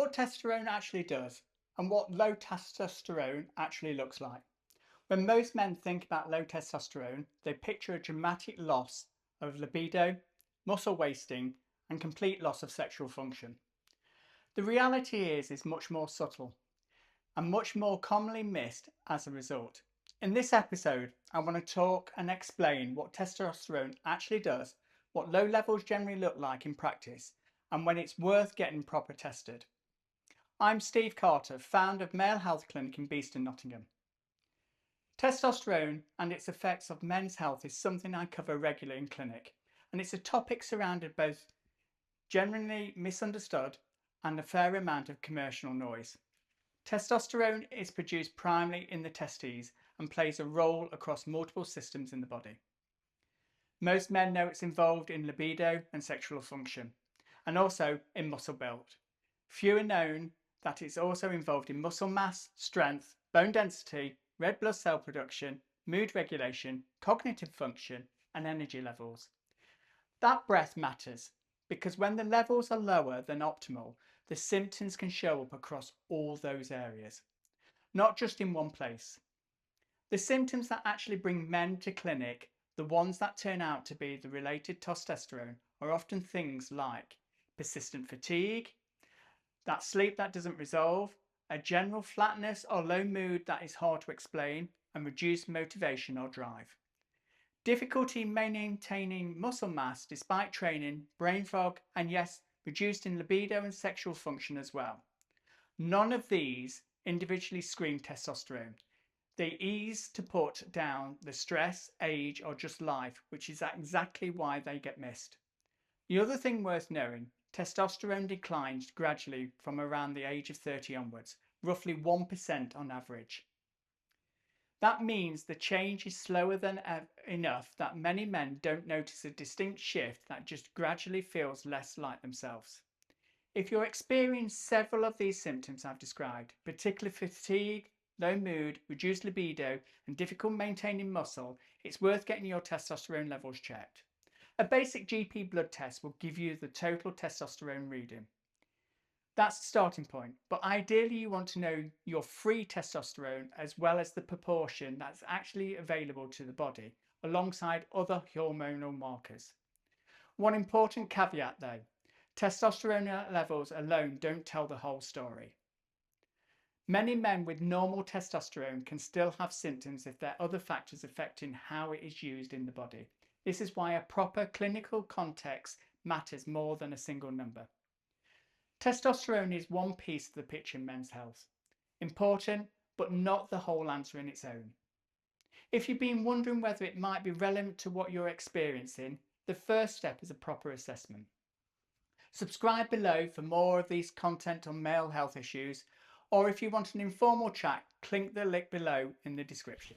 what testosterone actually does and what low testosterone actually looks like. When most men think about low testosterone, they picture a dramatic loss of libido, muscle wasting, and complete loss of sexual function. The reality is much more subtle and much more commonly missed as a result. In this episode, I want to talk and explain what testosterone actually does, what low levels generally look like in practice, and when it's worth getting proper tested. I'm Steve Carter, founder of Male Health Clinic in Beeston, Nottingham. Testosterone and its effects of men's health is something I cover regularly in clinic, and it's a topic surrounded both generally misunderstood and a fair amount of commercial noise. Testosterone is produced primarily in the testes and plays a role across multiple systems in the body. Most men know it's involved in libido and sexual function, and also in muscle build. Few are known that it's also involved in muscle mass, strength, bone density, red blood cell production, mood regulation, cognitive function, and energy levels. That breadth matters because when the levels are lower than optimal, the symptoms can show up across all those areas, not just in one place. The symptoms that actually bring men to clinic, the ones that turn out to be the related testosterone, are often things like persistent fatigue, that sleep that doesn't resolve, a general flatness or low mood that is hard to explain, and reduced motivation or drive. Difficulty maintaining muscle mass despite training, brain fog, and yes, reduced in libido and sexual function as well. None of these individually scream testosterone. They ease to put down the stress, age, or just life, which is exactly why they get missed. The other thing worth knowing, testosterone declines gradually from around the age of 30 onwards, roughly 1% on average. That means the change is slower than enough that many men don't notice a distinct shift that just gradually feels less like themselves. If you're experiencing several of these symptoms I've described, particularly fatigue, low mood, reduced libido, and difficult maintaining muscle, it's worth getting your testosterone levels checked. A basic GP blood test will give you the total testosterone reading. That's the starting point, but ideally you want to know your free testosterone as well as the proportion that's actually available to the body alongside other hormonal markers. One important caveat though, testosterone levels alone don't tell the whole story. Many men with normal testosterone can still have symptoms if there are other factors affecting how it is used in the body. This is why a proper clinical context matters more than a single number. Testosterone is one piece of the picture in men's health. Important, but not the whole answer in its own. If you've been wondering whether it might be relevant to what you're experiencing, the first step is a proper assessment. Subscribe below for more of these content on male health issues, or if you want an informal chat, click the link below in the description.